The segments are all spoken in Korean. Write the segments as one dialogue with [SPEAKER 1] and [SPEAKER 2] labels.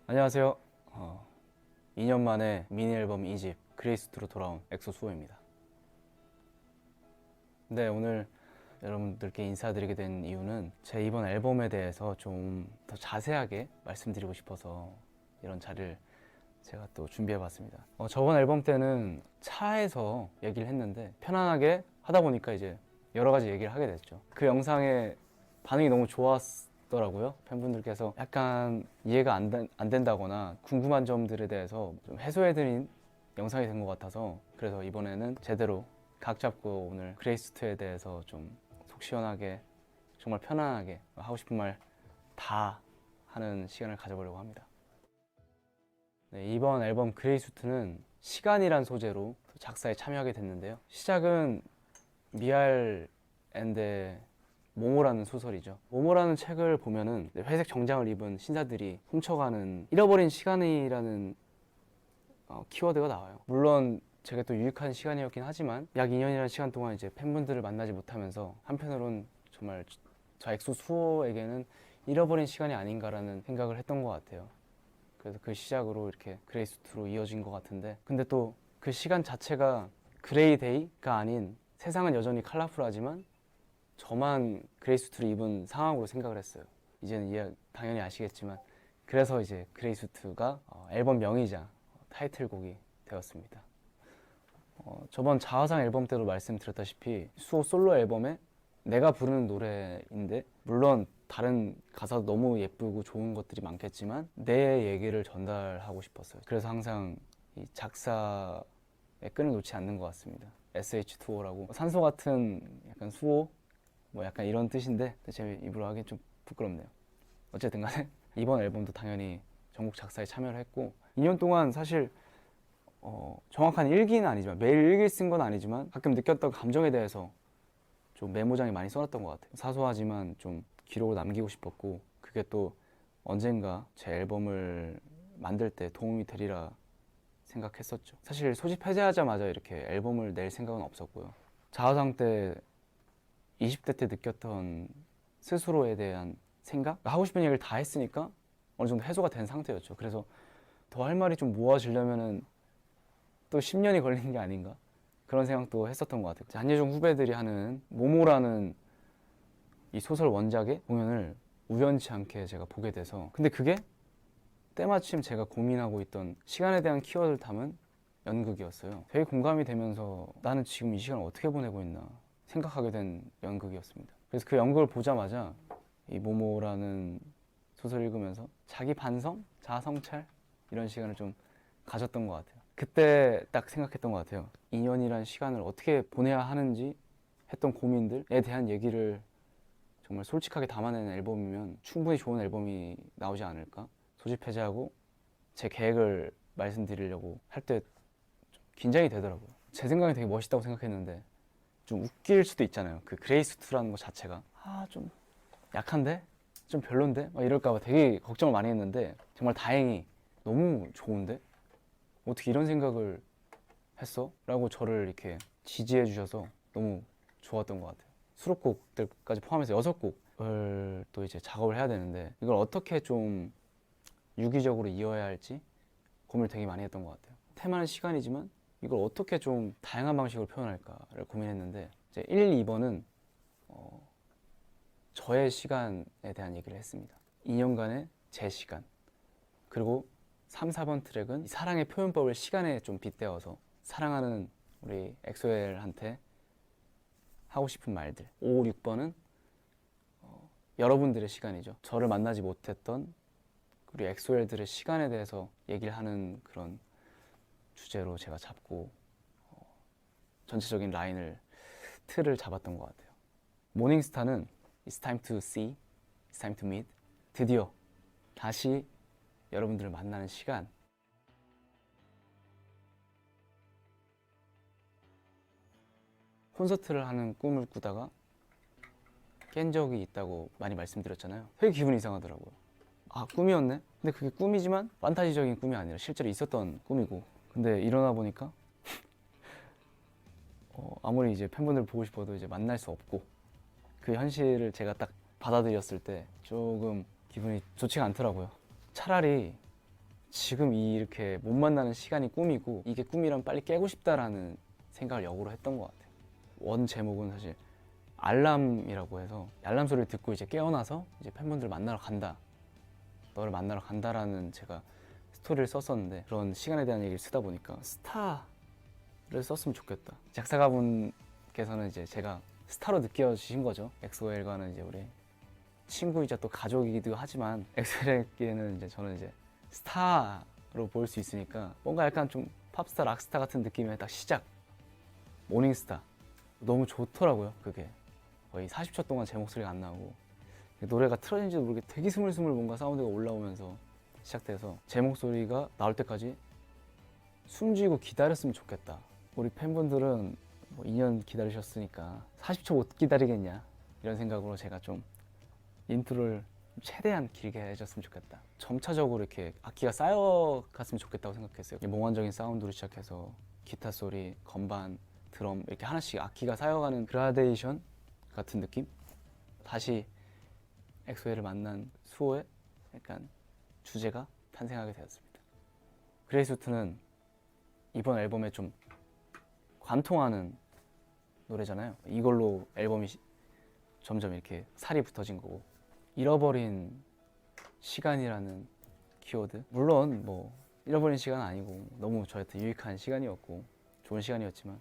[SPEAKER 1] 안녕하세요. 2년 만에 미니 앨범 2집 그레이스2로 돌아온 엑소 수호입니다. 네, 오늘 여러분들께 인사드리게 된 이유는 제 이번 앨범에 대해서 좀 더 자세하게 말씀드리고 싶어서 이런 자리를 제가 또 준비해봤습니다. 저번 앨범 때는 차에서 얘기를 했는데 편안하게 하다 보니까 이제 여러 가지 얘기를 하게 됐죠. 그 영상에 반응이 너무 좋았더라고요. 팬분들께서 약간 이해가 안 된다거나 궁금한 점들에 대해서 좀 해소해드린 영상이 된 것 같아서, 그래서 이번에는 제대로 각 잡고 오늘 그레이스2에 대해서 좀 속 시원하게 정말 편안하게 하고 싶은 말 다 하는 시간을 가져보려고 합니다. 네, 이번 앨범 그레이스2는 시간이란 소재로 작사에 참여하게 됐는데요. 시작은 미알 앤데 모모라는 소설이죠. 모모라는 책을 보면은 회색 정장을 입은 신사들이 훔쳐가는 잃어버린 시간이라는 키워드가 나와요. 물론 제가 또 유익한 시간이었긴 하지만 약 2년이라는 시간 동안 이제 팬분들을 만나지 못하면서 한편으론 정말 저 엑소 수호에게는 잃어버린 시간이 아닌가라는 생각을 했던 것 같아요. 그래서 그 시작으로 이렇게 그레이스2로 이어진 것 같은데, 근데 또 그 시간 자체가 그레이데이가 아닌 세상은 여전히 컬러풀하지만 저만 그레이스2를 입은 상황으로 생각을 했어요. 이제는 당연히 아시겠지만, 그래서 이제 그레이스2가 앨범 명이자 타이틀곡이 되었습니다. 저번 자화상 앨범 때도 말씀드렸다시피 수호 솔로 앨범에 내가 부르는 노래인데, 물론 다른 가사도 너무 예쁘고 좋은 것들이 많겠지만 내 얘기를 전달하고 싶었어요. 그래서 항상 이 작사의 끈을 놓지 않는 것 같습니다. SH2O라고 산소 같은 약간 수호 뭐 약간 이런 뜻인데 제 입으로 하기엔 좀 부끄럽네요. 어쨌든 간에 이번 앨범도 당연히 전곡 작사에 참여를 했고, 2년 동안 사실 정확한 일기는 아니지만 매일 일기를 쓴 건 아니지만 가끔 느꼈던 감정에 대해서 좀 메모장에 많이 써놨던 것 같아요. 사소하지만 좀 기록을 남기고 싶었고, 그게 또 언젠가 제 앨범을 만들 때 도움이 되리라 생각했었죠. 사실 소집 해제하자마자 이렇게 앨범을 낼 생각은 없었고요. 자화상 때 20대 때 느꼈던 스스로에 대한 생각? 하고 싶은 얘기를 다 했으니까 어느 정도 해소가 된 상태였죠. 그래서 더 할 말이 좀 모아지려면은 또 10년이 걸리는 게 아닌가? 그런 생각도 했었던 것 같아요. 한예종 후배들이 하는 모모라는 이 소설 원작의 공연을 우연치 않게 제가 보게 돼서, 근데 그게 때마침 제가 고민하고 있던 시간에 대한 키워드를 담은 연극이었어요. 되게 공감이 되면서 나는 지금 이 시간을 어떻게 보내고 있나 생각하게 된 연극이었습니다. 그래서 그 연극을 보자마자 이 모모라는 소설을 읽으면서 자기 반성? 자아성찰? 이런 시간을 좀 가졌던 것 같아요. 그때 딱 생각했던 것 같아요. 2년이란 시간을 어떻게 보내야 하는지 했던 고민들에 대한 얘기를 정말 솔직하게 담아내는 앨범이면 충분히 좋은 앨범이 나오지 않을까? 소집 해제하고 제 계획을 말씀드리려고 할 때 긴장이 되더라고요. 제 생각에 되게 멋있다고 생각했는데 좀 웃길 수도 있잖아요. 그 그레이스2라는 것 자체가 좀 약한데? 좀 별론데? 막 이럴까봐 되게 걱정을 많이 했는데, 정말 다행히 너무 좋은데? 어떻게 이런 생각을 했어? 라고 저를 이렇게 지지해 주셔서 너무 좋았던 것 같아요. 수록곡들까지 포함해서 6곡을 또 이제 작업을 해야 되는데 이걸 어떻게 좀 유기적으로 이어야 할지 고민을 되게 많이 했던 것 같아요. 테마는 시간이지만 이걸 어떻게 좀 다양한 방식으로 표현할까를 고민했는데, 이제 1, 2번은 저의 시간에 대한 얘기를 했습니다. 2년간의 제 시간. 그리고 3, 4번 트랙은 사랑의 표현법을 시간에 좀 빗대어서 사랑하는 우리 엑소엘한테 하고 싶은 말들. 5, 6번은 여러분들의 시간이죠. 저를 만나지 못했던 우리 엑소엘들의 시간에 대해서 얘기를 하는 그런 주제로 제가 잡고 전체적인 라인을, 틀을 잡았던 것 같아요. 모닝스타는 It's time to see, It's time to meet. 드디어 다시 여러분들을 만나는 시간. 콘서트를 하는 꿈을 꾸다가 깬 적이 있다고 많이 말씀드렸잖아요. 되게 기분이 이상하더라고요. 꿈이었네? 근데 그게 꿈이지만 판타지적인 꿈이 아니라 실제로 있었던 꿈이고, 근데 일어나 보니까 아무리 이제 팬분들 보고 싶어도 이제 만날 수 없고, 그 현실을 제가 딱 받아들였을 때 조금 기분이 좋지가 않더라고요. 차라리 지금 이렇게 못 만나는 시간이 꿈이고 이게 꿈이란 빨리 깨고 싶다라는 생각을 역으로 했던 것 같아요. 원 제목은 사실 알람이라고 해서 알람 소리를 듣고 이제 깨어나서 이제 팬분들 만나러 간다, 너를 만나러 간다라는 제가 스토리를 썼었는데 그런 시간에 대한 얘기를 쓰다 보니까 스타를 썼으면 좋겠다. 작사가분께서는 이제 제가 스타로 느껴지신 거죠. 엑소엘과는 이제 우리 친구이자 또 가족이기도 하지만 엑소엘에게는 이제 저는 이제 스타로 보일 수 있으니까 뭔가 약간 좀 팝스타, 락스타 같은 느낌의 딱 시작, 모닝스타. 너무 좋더라고요. 그게 거의 40초 동안 제 목소리가 안 나오고 노래가 틀어진지도 모르게 되게 스물스물 뭔가 사운드가 올라오면서 시작돼서 제 목소리가 나올 때까지 숨쉬고 기다렸으면 좋겠다. 우리 팬분들은 뭐 2년 기다리셨으니까 40초 못 기다리겠냐 이런 생각으로 제가 좀 인트로를 최대한 길게 해줬으면 좋겠다. 점차적으로 이렇게 악기가 쌓여갔으면 좋겠다고 생각했어요. 몽환적인 사운드로 시작해서 기타 소리, 건반, 드럼 이렇게 하나씩 악기가 쌓여가는 그라데이션 같은 느낌? 다시 엑소엘을 만난 수호의 약간 주제가 탄생하게 되었습니다. 그레이스우트는 이번 앨범에 좀 관통하는 노래잖아요. 이걸로 앨범이 점점 이렇게 살이 붙어진 거고, 잃어버린 시간이라는 키워드, 물론 뭐 잃어버린 시간은 아니고 너무 저한테 유익한 시간이었고 좋은 시간이었지만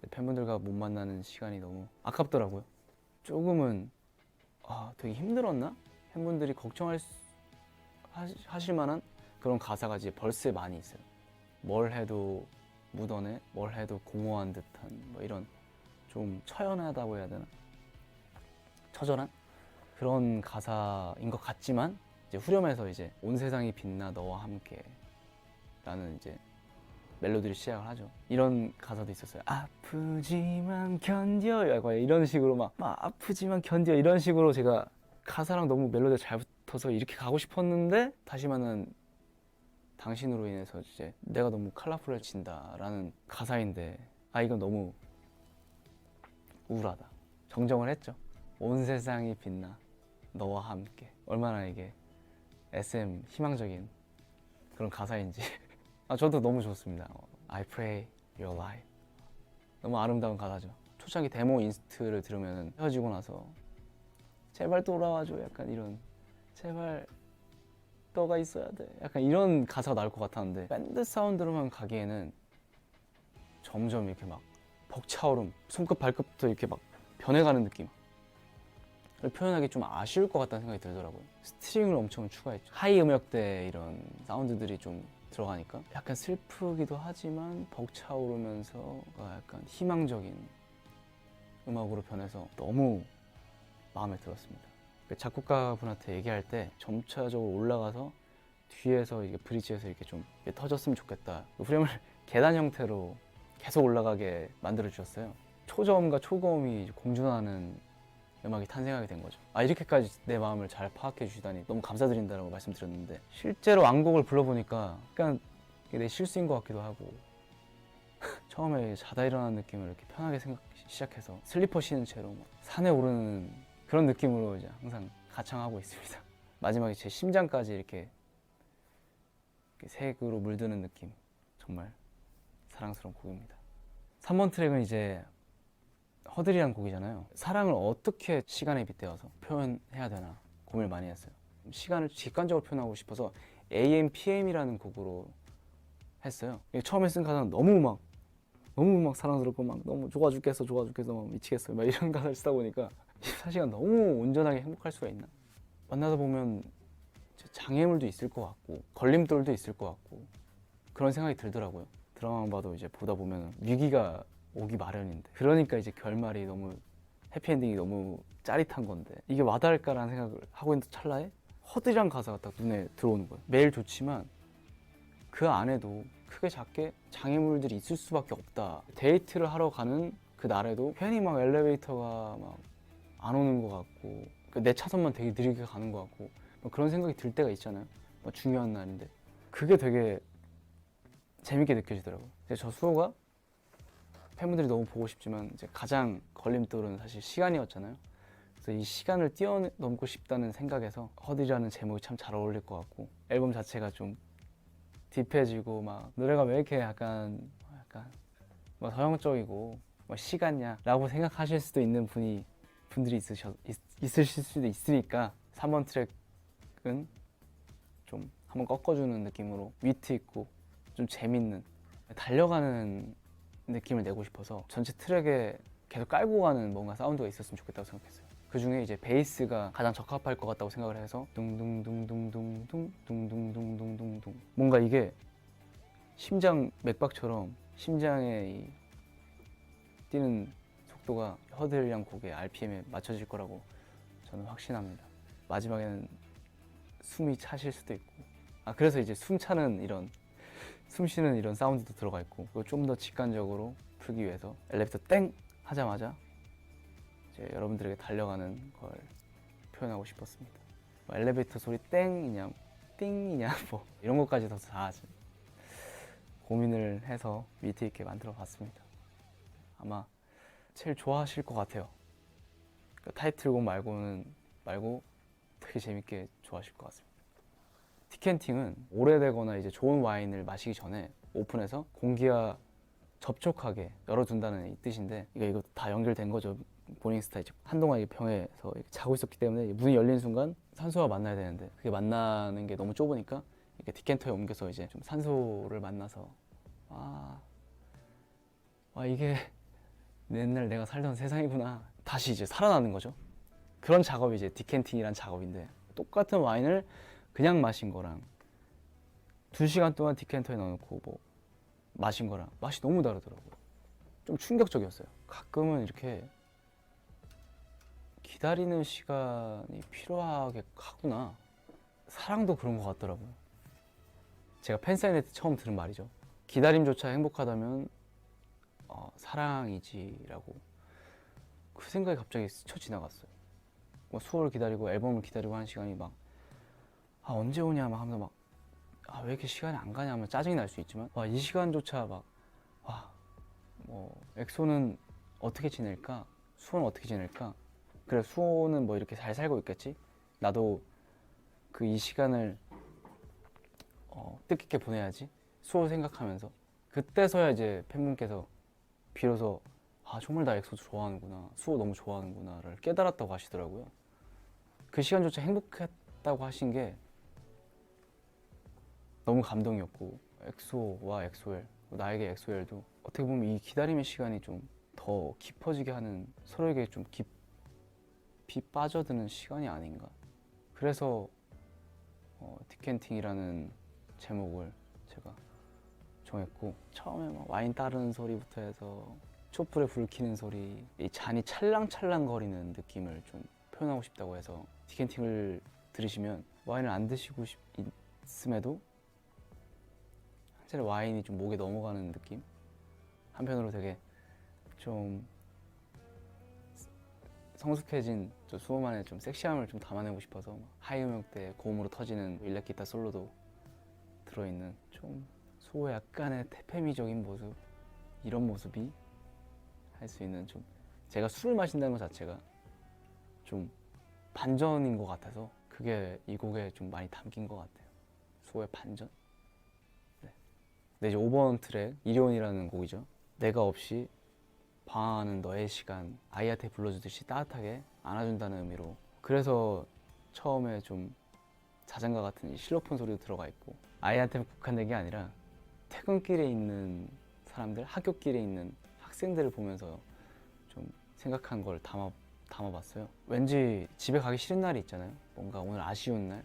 [SPEAKER 1] 팬분들과 못 만나는 시간이 너무 아깝더라고요. 조금은 되게 힘들었나? 팬분들이 하실 만한 그런 가사가 이제 벌스에 많이 있어요. 뭘 해도 묻어내, 뭘 해도 공허한 듯한 뭐 이런 좀 처연하다고 해야 되나? 처절한 그런 가사인 것 같지만 이제 후렴에서 이제 온 세상이 빛나 너와 함께 라는 이제 멜로디를 시작을 하죠. 이런 가사도 있었어요. 아프지만 견뎌, 약간 이런 식으로 막 아프지만 견뎌 이런 식으로 제가 가사랑 너무 멜로디가 잘 붙어서 이렇게 가고 싶었는데 다시 만난 당신으로 인해서 이제 내가 너무 컬러풀해진다라는 가사인데 이건 너무 우울하다. 정정을 했죠. 온 세상이 빛나 너와 함께. 얼마나 이게 SM 희망적인 그런 가사인지 저도 너무 좋습니다. I pray your life. 너무 아름다운 가사죠. 초창기 데모 인스트를 들으면 헤어지고 나서 제발 돌아와줘, 약간 이런, 제발 너가 있어야 돼, 약간 이런 가사가 나올 것 같았는데 밴드 사운드로만 가기에는 점점 이렇게 막 벅차오름, 손끝 발끝부터 이렇게 막 변해가는 느낌. 표현하기 좀 아쉬울 것 같다는 생각이 들더라고요. 스트링을 엄청 추가했죠. 하이 음역대 이런 사운드들이 좀 들어가니까 약간 슬프기도 하지만 벅차오르면서 약간 희망적인 음악으로 변해서 너무 마음에 들었습니다. 작곡가분한테 얘기할 때 점차적으로 올라가서 뒤에서 이게 브릿지에서 이렇게 좀 터졌으면 좋겠다. 후렴을 계단 형태로 계속 올라가게 만들어 주셨어요. 초저음과 초고음이 공존하는 음악이 탄생하게 된 거죠. 이렇게까지 내 마음을 잘 파악해 주시다니 너무 감사드린다라고 말씀드렸는데 실제로 완곡을 불러보니까 약간 내 실수인 것 같기도 하고 처음에 자다 일어나는 느낌을 이렇게 편하게 시작해서 슬리퍼 신은 채로 막 산에 오르는 그런 느낌으로 이제 항상 가창하고 있습니다. 마지막에 제 심장까지 이렇게 색으로 물드는 느낌, 정말 사랑스러운 곡입니다. 3번 트랙은 이제 허들이란 곡이잖아요. 사랑을 어떻게 시간에 빗대어서 표현해야 되나 고민을 많이 했어요. 시간을 직관적으로 표현하고 싶어서 AM, PM이라는 곡으로 했어요. 처음에 쓴 가사는 너무 막 사랑스럽고 막 너무 좋아 죽겠어 막 미치겠어 막 이런 가사를 쓰다 보니까 24시간 너무 온전하게 행복할 수가 있나? 만나다 보면 장애물도 있을 것 같고 걸림돌도 있을 것 같고 그런 생각이 들더라고요. 드라마만 봐도 이제 보다 보면 위기가 오기 마련인데, 그러니까 이제 결말이 너무 해피엔딩이 너무 짜릿한 건데 이게 와닿을까라는 생각을 하고 있는 찰나에 허드란 가사가 딱 눈에 들어오는 거예요. 매일 좋지만 그 안에도 크게 작게 장애물들이 있을 수밖에 없다. 데이트를 하러 가는 그 날에도 괜히 막 엘리베이터가 막 안 오는 것 같고 내 차선만 되게 느리게 가는 것 같고 그런 생각이 들 때가 있잖아요. 중요한 날인데 그게 되게 재밌게 느껴지더라고요. 저 수호가 팬분들이 너무 보고 싶지만 이제 가장 걸림돌은 사실 시간이었잖아요. 그래서 이 시간을 뛰어넘고 싶다는 생각에서 허들이라는 제목이 참 잘 어울릴 것 같고, 앨범 자체가 좀 딥해지고 막 노래가 왜 이렇게 약간 뭐 서정적이고 뭐 시간냐라고 생각하실 수도 있는 분들이 있으실 수도 있으니까 3번 트랙은 좀 한번 꺾어주는 느낌으로 위트 있고 좀 재밌는 달려가는 느낌을 내고 싶어서 전체 트랙에 계속 깔고 가는 뭔가 사운드가 있었으면 좋겠다고 생각했어요. 그 중에 이제 베이스가 가장 적합할 것 같다고 생각을 해서 둥둥둥둥둥둥 둥둥둥둥둥둥 뭔가 이게 심장 맥박처럼 심장의 이 뛰는 속도가 허들이랑 곡의 RPM에 맞춰질 거라고 저는 확신합니다. 마지막에는 숨이 차실 수도 있고, 그래서 이제 숨 쉬는 이런 사운드도 들어가 있고, 그걸 좀 더 직관적으로 풀기 위해서 엘리베이터 땡 하자마자 이제 여러분들에게 달려가는 걸 표현하고 싶었습니다. 뭐 엘리베이터 소리 땡이냐 띵이냐 뭐 이런 것까지도 다 고민을 해서 위트 있게 만들어 봤습니다. 아마 제일 좋아하실 것 같아요. 그러니까 타이틀곡 말고 되게 재밌게 좋아하실 것 같습니다. 디켄팅은 오래되거나 이제 좋은 와인을 마시기 전에 오픈해서 공기와 접촉하게 열어둔다는 이 뜻인데, 이거 다 연결된 거죠. 모닝스타 이제 한동안 이 병에서 자고 있었기 때문에 문이 열리는 순간 산소와 만나야 되는데 그게 만나는 게 너무 좁으니까 이렇게 디켄터에 옮겨서 이제 좀 산소를 만나서 이게 옛날 내가 살던 세상이구나, 다시 이제 살아나는 거죠. 그런 작업이 이제 디켄팅이란 작업인데, 똑같은 와인을 그냥 마신 거랑 2시간 동안 디켄터에 넣어놓고 뭐 마신 거랑 맛이 너무 다르더라고요. 좀 충격적이었어요. 가끔은 이렇게 기다리는 시간이 필요하구나. 사랑도 그런 것 같더라고요. 제가 팬사인회 때 처음 들은 말이죠. 기다림조차 행복하다면 사랑이지라고. 그 생각이 갑자기 스쳐 지나갔어요. 뭐 수호를 기다리고 앨범을 기다리고 하는 시간이 막 언제 오냐 막 하면서 왜 이렇게 시간이 안 가냐 하면 짜증이 날 수 있지만 이 시간조차 뭐 엑소는 어떻게 지낼까? 수호는 어떻게 지낼까? 그래, 수호는 뭐 이렇게 잘 살고 있겠지? 나도 그 이 시간을 뜻깊게 보내야지. 수호 생각하면서 그때서야 이제 팬분께서 비로소 정말 나 엑소 좋아하는구나, 수호 너무 좋아하는구나를 깨달았다고 하시더라고요. 그 시간조차 행복했다고 하신 게 너무 감동이었고, 엑소와 엑소엘, 나에게 엑소엘도 어떻게 보면 이 기다림의 시간이 좀 더 깊어지게 하는, 서로에게 좀 깊이 빠져드는 시간이 아닌가. 그래서 디켄팅이라는 제목을 제가 정했고, 처음에 막 와인 따르는 소리부터 해서 촛불에 불 켜는 소리, 이 잔이 찰랑찰랑 거리는 느낌을 좀 표현하고 싶다고 해서 디켄팅을 들으시면 와인을 안 드시고 있음에도 한잔의 와인이 좀 목에 넘어가는 느낌? 한편으로 되게 좀 성숙해진 수호만의 좀 섹시함을 좀 담아내고 싶어서 하이음역 때 고음으로 터지는 일렉 기타 솔로도 들어있는, 좀 수호의 약간의 태페미적인 모습, 이런 모습이 할 수 있는, 좀 제가 술을 마신다는 것 자체가 좀 반전인 것 같아서 그게 이 곡에 좀 많이 담긴 것 같아요. 수호의 반전? 네, 이제 5번 트랙 이리온이라는 곡이죠. 내가 없이 방황하는 너의 시간, 아이한테 불러주듯이 따뜻하게 안아준다는 의미로, 그래서 처음에 좀 자장가 같은 이 실로폰 소리도 들어가 있고, 아이한테 국한된 게 아니라 퇴근길에 있는 사람들, 학교길에 있는 학생들을 보면서 좀 생각한 걸 담아봤어요. 왠지 집에 가기 싫은 날이 있잖아요. 뭔가 오늘 아쉬운 날,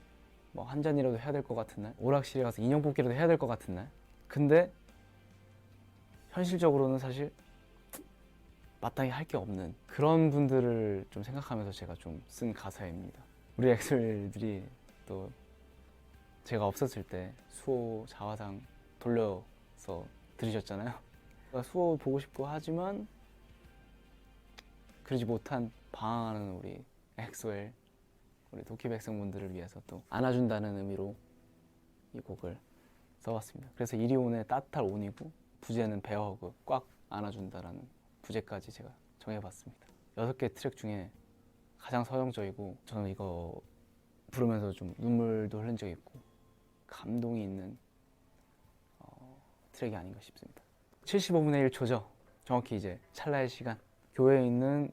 [SPEAKER 1] 뭐 한 잔이라도 해야 될 것 같은 날, 오락실에 가서 인형 뽑기라도 해야 될 것 같은 날. 근데 현실적으로는 사실 마땅히 할 게 없는 그런 분들을 좀 생각하면서 제가 좀 쓴 가사입니다. 우리 엑소들이 또 제가 없었을 때 수호 자화상 돌려서 들으셨잖아요. 수호 보고 싶고 하지만 그러지 못한 방황하는 우리 엑소엘, 우리 도끼 백성분들을 위해서 또 안아준다는 의미로 이 곡을 써봤습니다. 그래서 이리온의 따뜻할 온이고, 부제는 베어허그, 꽉 안아준다라는 부제까지 제가 정해봤습니다. 6개 트랙 중에 가장 서정적이고 저는 이거 부르면서 좀 눈물도 흘린 적이 있고 감동이 있는 트랙이 아닌가 싶습니다. 75분의 1초죠. 정확히 이제 찰나의 시간. 교회에 있는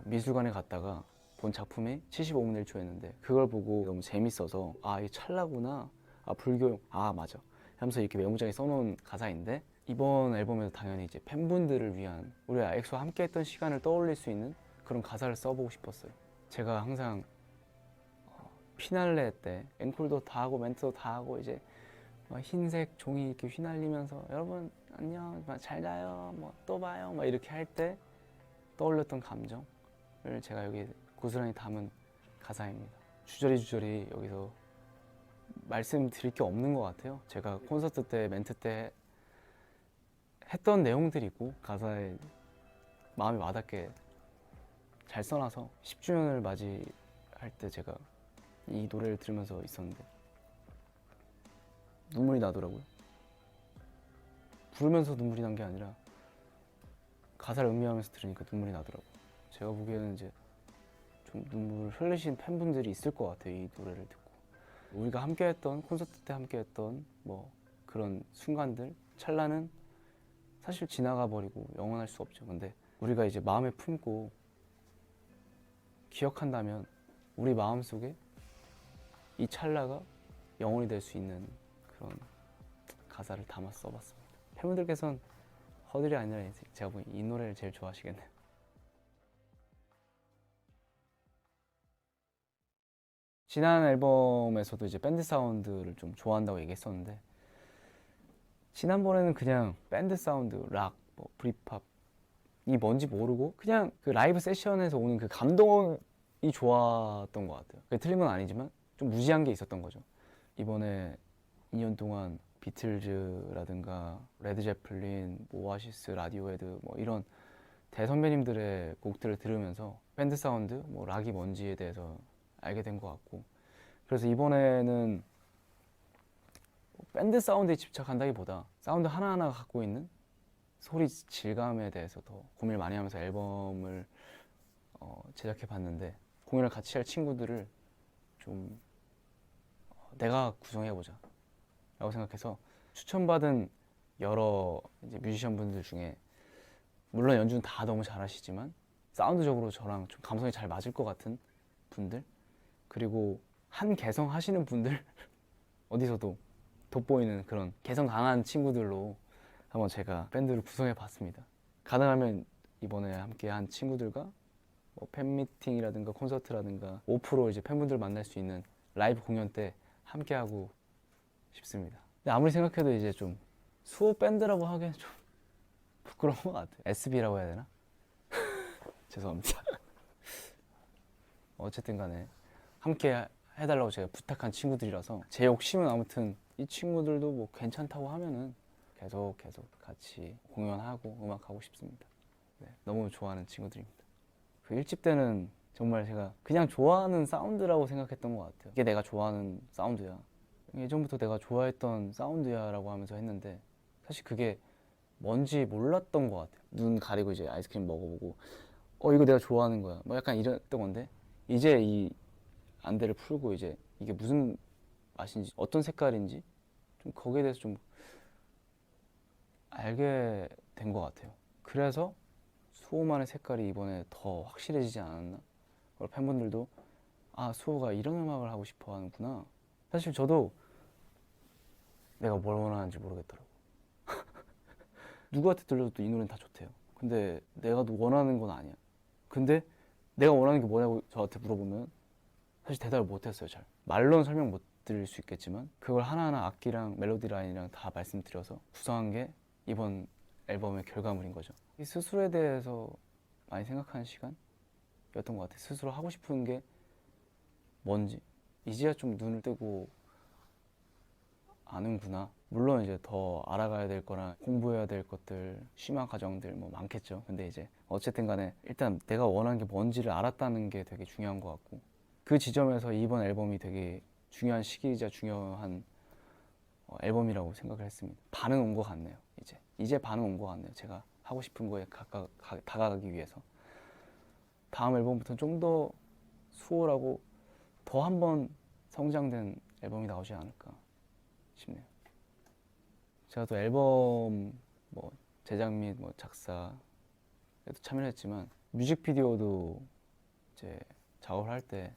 [SPEAKER 1] 미술관에 갔다가 본 작품이 75분의 1초였는데 그걸 보고 너무 재밌어서 아, 이게 찰나구나. 아, 불교. 아, 맞아. 하면서 이렇게 메모장에 써놓은 가사인데 이번 앨범에도 당연히 이제 팬분들을 위한 우리 엑소와 함께했던 시간을 떠올릴 수 있는 그런 가사를 써보고 싶었어요. 제가 항상 피날레 때 앵콜도 다 하고 멘트도 다 하고 이제 흰색 종이 이렇게 휘날리면서 여러분 안녕 잘 자요 뭐 또 봐요 막 이렇게 할 때 떠올렸던 감정을 제가 여기 고스란히 담은 가사입니다. 주저리 여기서 말씀드릴 게 없는 것 같아요. 제가 콘서트 때 멘트 때 했던 내용들이고 가사에 마음이 와닿게 잘 써놔서 10주년을 맞이할 때 제가 이 노래를 들으면서 있었는데 눈물이 나더라고요. 부르면서 눈물이 난 게 아니라 가사를 음미하면서 들으니까 눈물이 나더라고요. 제가 보기에는 이제 좀 눈물 흘리신 팬분들이 있을 것 같아요. 이 노래를 듣고 우리가 함께했던 콘서트 때 함께했던 뭐 그런 순간들 찰나는 사실 지나가 버리고 영원할 수 없죠. 근데 우리가 이제 마음에 품고 기억한다면 우리 마음속에 이 찰나가 영원히 될 수 있는 그런 가사를 담아 써봤습니다. 팬분들께서는 허들이 아니라 제가 보기엔 이 노래를 제일 좋아하시겠네요. 지난 앨범에서도 이제 밴드 사운드를 좀 좋아한다고 얘기했었는데 지난번에는 그냥 밴드 사운드, 락, 뭐 브리팝 이 뭔지 모르고 그냥 그 라이브 세션에서 오는 그 감동이 좋았던 것 같아요. 그게 틀린 건 아니지만 좀 무지한 게 있었던 거죠. 이번에 2년 동안 비틀즈라든가 레드 제플린, 오아시스, 라디오헤드 뭐 이런 대선배님들의 곡들을 들으면서 밴드 사운드, 뭐 락이 뭔지에 대해서 알게 된 것 같고 그래서 이번에는 밴드 사운드에 집착한다기보다 사운드 하나하나가 갖고 있는 소리 질감에 대해서 더 고민을 많이 하면서 앨범을 제작해 봤는데 공연을 같이 할 친구들을 좀 내가 구성해 보자 라고 생각해서 추천받은 여러 이제 뮤지션 분들 중에 물론 연주는 다 너무 잘하시지만 사운드적으로 저랑 좀 감성이 잘 맞을 것 같은 분들 그리고 한 개성 하시는 분들 어디서도 돋보이는 그런 개성 강한 친구들로 한번 제가 밴드를 구성해 봤습니다. 가능하면 이번에 함께 한 친구들과 뭐 팬미팅이라든가 콘서트라든가 오프로 이제 팬분들 만날 수 있는 라이브 공연 때 함께 하고 싶습니다. 근데 아무리 생각해도 이제 좀 수호 밴드라고 하기엔 좀 부끄러운 것 같아요. SB라고 해야 되나? 죄송합니다. 어쨌든 간에 함께 해달라고 제가 부탁한 친구들이라서 제 욕심은 아무튼 이 친구들도 뭐 괜찮다고 하면은 계속 같이 공연하고 음악하고 싶습니다. 네, 너무 좋아하는 친구들입니다. 그 1집 때는 정말 제가 그냥 좋아하는 사운드라고 생각했던 것 같아요. 이게 내가 좋아하는 사운드야. 예전부터 내가 좋아했던 사운드야 라고 하면서 했는데 사실 그게 뭔지 몰랐던 것 같아요. 눈 가리고 이제 아이스크림 먹어보고 이거 내가 좋아하는 거야 뭐 약간 이랬던 건데 이제 이 안대를 풀고 이제 이게 무슨 맛인지 어떤 색깔인지 좀 거기에 대해서 좀 알게 된 것 같아요. 그래서 수호만의 색깔이 이번에 더 확실해지지 않았나? 그리고 팬분들도 아, 수호가 이런 음악을 하고 싶어 하는구나. 사실 저도 내가 뭘 원하는지 모르겠더라고. 누구한테 들려도 이 노래는 다 좋대요. 근데 내가 원하는 건 아니야. 근데 내가 원하는 게 뭐냐고 저한테 물어보면 사실 대답을 못했어요. 잘 말로는 설명 못 드릴 수 있겠지만 그걸 하나하나 악기랑 멜로디 라인이랑 다 말씀드려서 구성한 게 이번 앨범의 결과물인 거죠. 이 스스로에 대해서 많이 생각하는 시간이었던 것 같아요. 스스로 하고 싶은 게 뭔지 이제야 좀 눈을 뜨고 아는구나. 물론 이제 더 알아가야 될 거나 공부해야 될 것들, 심화 과정들 뭐 많겠죠. 근데 이제 어쨌든 간에 일단 내가 원하는 게 뭔지를 알았다는 게 되게 중요한 것 같고 그 지점에서 이번 앨범이 되게 중요한 시기이자 중요한 앨범이라고 생각을 했습니다. 반은 온 것 같네요. 이제 반은 온 것 같네요. 제가 하고 싶은 거에 다가가기 위해서 다음 앨범부터는 좀 더 수호라고 더 한 번 성장된 앨범이 나오지 않을까 싶네요. 제가 또 앨범 뭐 제작 및 뭐 작사에도 참여를 했지만 뮤직비디오도 이제 작업을 할 때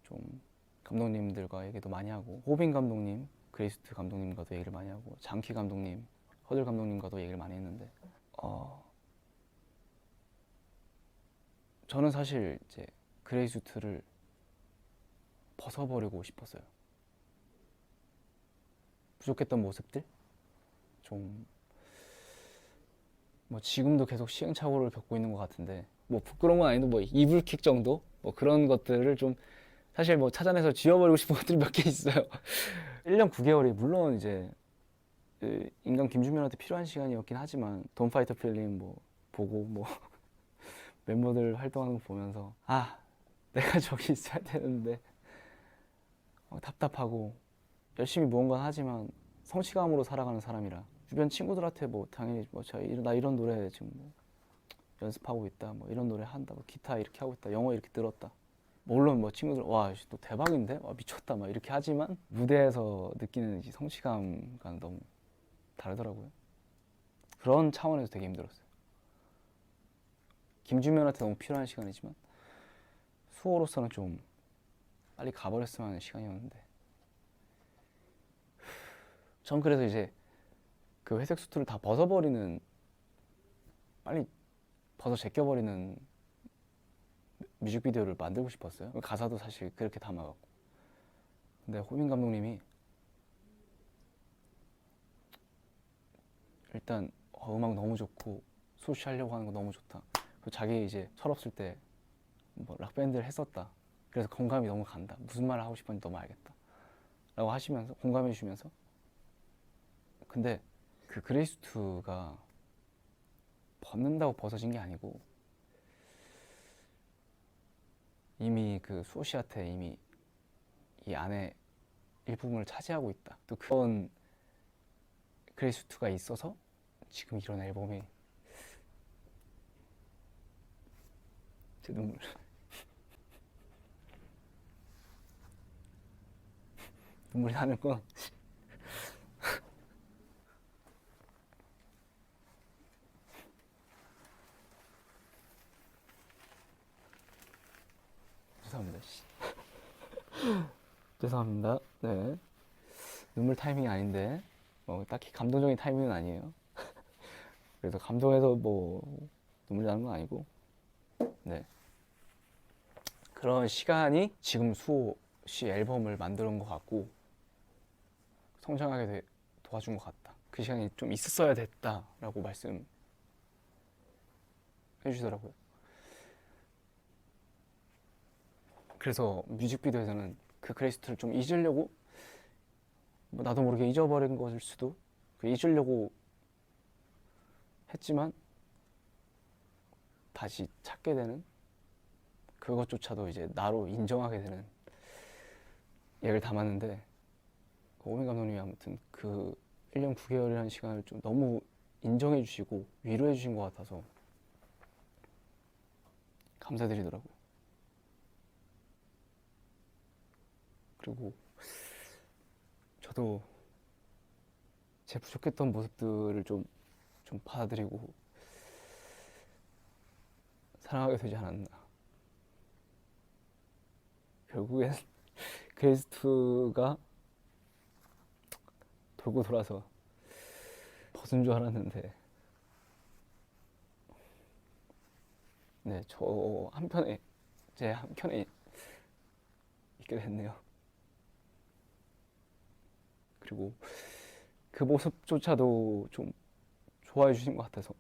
[SPEAKER 1] 좀 감독님들과 얘기도 많이 하고 호빈 감독님, 그레이스트 감독님과도 얘기를 많이 하고 장키 감독님, 허들 감독님과도 얘기를 많이 했는데 저는 사실 이제 그레이스트를 벗어버리고 싶었어요. 부족했던 모습들 좀 뭐 지금도 계속 시행착오를 겪고 있는 것 같은데 뭐 부끄러운 건 아닌데 뭐 이불킥 정도 뭐 그런 것들을 좀 사실 뭐 찾아내서 지워버리고 싶은 것들이 몇 개 있어요. 1년 9개월이 물론 이제 그 인간 김준면한테 필요한 시간이었긴 하지만 돈 파이터 필름 뭐 보고 뭐 멤버들 활동하는 거 보면서 아 내가 저기 있어야 되는데 답답하고 열심히 무언가 하지만 성취감으로 살아가는 사람이라 주변 친구들한테 뭐 당연히 뭐 나 이런 노래 지금 뭐 연습하고 있다 뭐 이런 노래 한다 뭐 기타 이렇게 하고 있다 영어 이렇게 늘었다 물론 뭐 친구들 와 또 대박인데 와 미쳤다 막 이렇게 하지만 무대에서 느끼는 이 성취감과 너무 다르더라고요. 그런 차원에서 되게 힘들었어요. 김준면한테 너무 필요한 시간이지만 수호로서는 좀 빨리 가버렸으면 하는 시간이었는데 전 그래서 이제 그 회색 수트를 다 벗어버리는 빨리 벗어 제껴버리는 뮤직비디오를 만들고 싶었어요. 가사도 사실 그렇게 담아갖고 근데 호빈 감독님이 일단 음악 너무 좋고 소시하려고 하는 거 너무 좋다. 그리고 자기 이제 철없을 때 뭐 락밴드를 했었다. 그래서 공감이 너무 간다. 무슨 말을 하고 싶은지 너무 알겠다. 라고 하시면서 공감해 주시면서 근데 그 그레이스2가 벗는다고 벗어진 게 아니고 이미 그 수호씨한테 이미 이 안에 일부분을 차지하고 있다. 또 그런 그레이스2가 있어서 지금 이런 앨범이 제 눈물이 나는 건 죄송합니다. 죄송합니다. 네. 눈물 타이밍이 아닌데 딱히 감동적인 타이밍은 아니에요. 그래서 감동해서 뭐 눈물이 나는 건 아니고 네. 그런 시간이 지금 수호 씨 앨범을 만드는 것 같고 성장하게 도와준 것 같다. 그 시간이 좀 있었어야 됐다라고 말씀해 주시더라고요. 그래서 뮤직비디오에서는 그 그레이스트를 좀 잊으려고 뭐 나도 모르게 잊어버린 것일 수도 잊으려고 했지만 다시 찾게 되는 그것조차도 이제 나로 인정하게 되는 얘기를 담았는데 오민 감독님이 아무튼 그 1년 9개월이라는 시간을 좀 너무 인정해 주시고 위로해 주신 것 같아서 감사드리더라고요. 그리고 저도 제 부족했던 모습들을 좀 받아들이고 사랑하게 되지 않았나. 결국엔 그레이스2가 돌고 돌아서 벗은 줄 알았는데 네, 저 한편에 제 한켠에 있게 됐네요. 그리고 그 모습조차도 좀 좋아해 주신 것 같아서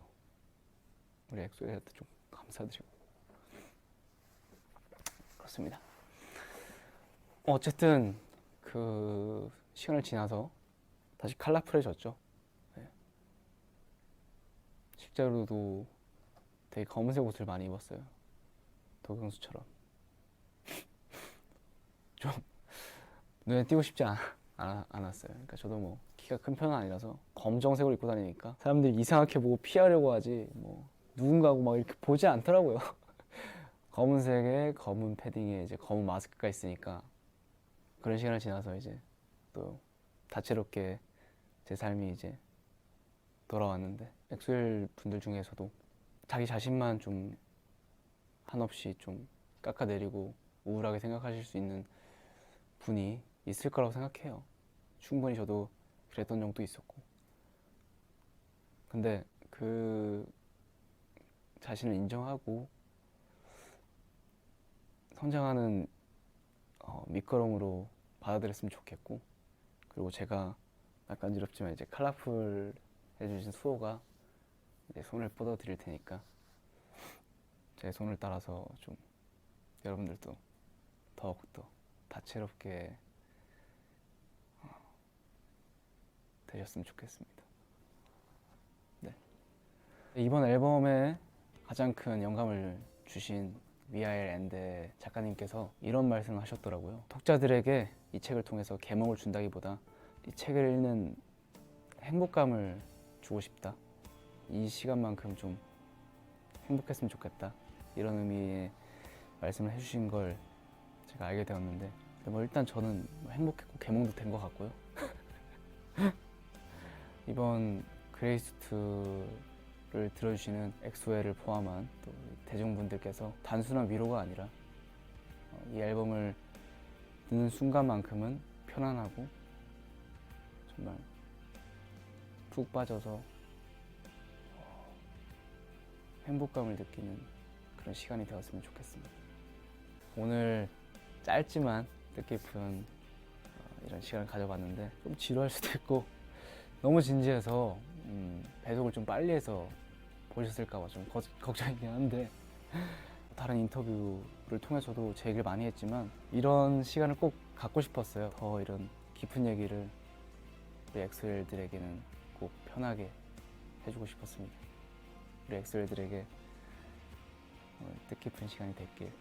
[SPEAKER 1] 우리 엑소에한테 좀 감사드리고 그렇습니다. 어쨌든 그 시간을 지나서 다시 컬러풀해졌죠. 네. 실제로도 되게 검은색 옷을 많이 입었어요. 도경수처럼 좀 눈에 띄고 싶지 않았어요. 그러니까 저도 뭐 키가 큰 편은 아니라서 검정색을 입고 다니니까 사람들이 이상하게 보고 피하려고 하지 뭐 누군가하고 막 이렇게 보지 않더라고요. 검은색에 검은 패딩에 이제 검은 마스크가 있으니까 그런 시간을 지나서 이제 또 다채롭게 제 삶이 이제 돌아왔는데, 엑소엘 분들 중에서도 자기 자신만 좀 한없이 좀 깎아내리고 우울하게 생각하실 수 있는 분이 있을 거라고 생각해요. 충분히 저도 그랬던 적도 있었고. 근데 그 자신을 인정하고 성장하는 밑거름으로 받아들였으면 좋겠고, 그리고 제가 낯간지럽지만 이제 컬러풀 해주신 수호가 이제 손을 뻗어 드릴 테니까 제 손을 따라서 좀 여러분들도 더욱더 다채롭게 되셨으면 좋겠습니다. 네. 이번 앨범에 가장 큰 영감을 주신 위아일 앤드 작가님께서 이런 말씀을 하셨더라고요. 독자들에게 이 책을 통해서 계몽을 준다기보다 이 책을 읽는 행복감을 주고 싶다. 이 시간만큼 좀 행복했으면 좋겠다. 이런 의미의 말씀을 해주신 걸 제가 알게 되었는데, 뭐 일단 저는 행복했고 계몽도 된 것 같고요. 이번 그레이스2를 들어주시는 엑소엘을 포함한 또 대중분들께서 단순한 위로가 아니라 이 앨범을 듣는 순간만큼은 편안하고 정말 푹 빠져서 행복감을 느끼는 그런 시간이 되었으면 좋겠습니다. 오늘 짧지만 뜻깊은 이런 시간을 가져봤는데 좀 지루할 수도 있고 너무 진지해서 배속을 좀 빨리 해서 보셨을까봐 좀 걱정이긴 한데, 다른 인터뷰를 통해서도 제 얘기를 많이 했지만 이런 시간을 꼭 갖고 싶었어요. 더 이런 깊은 얘기를 우리 엑소엘들에게는 꼭 편하게 해주고 싶었습니다. 우리 엑소엘들에게 뜻깊은 시간이 됐길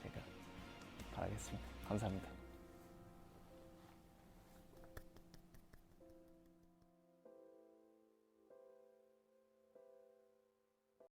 [SPEAKER 1] 제가 바라겠습니다. 감사합니다.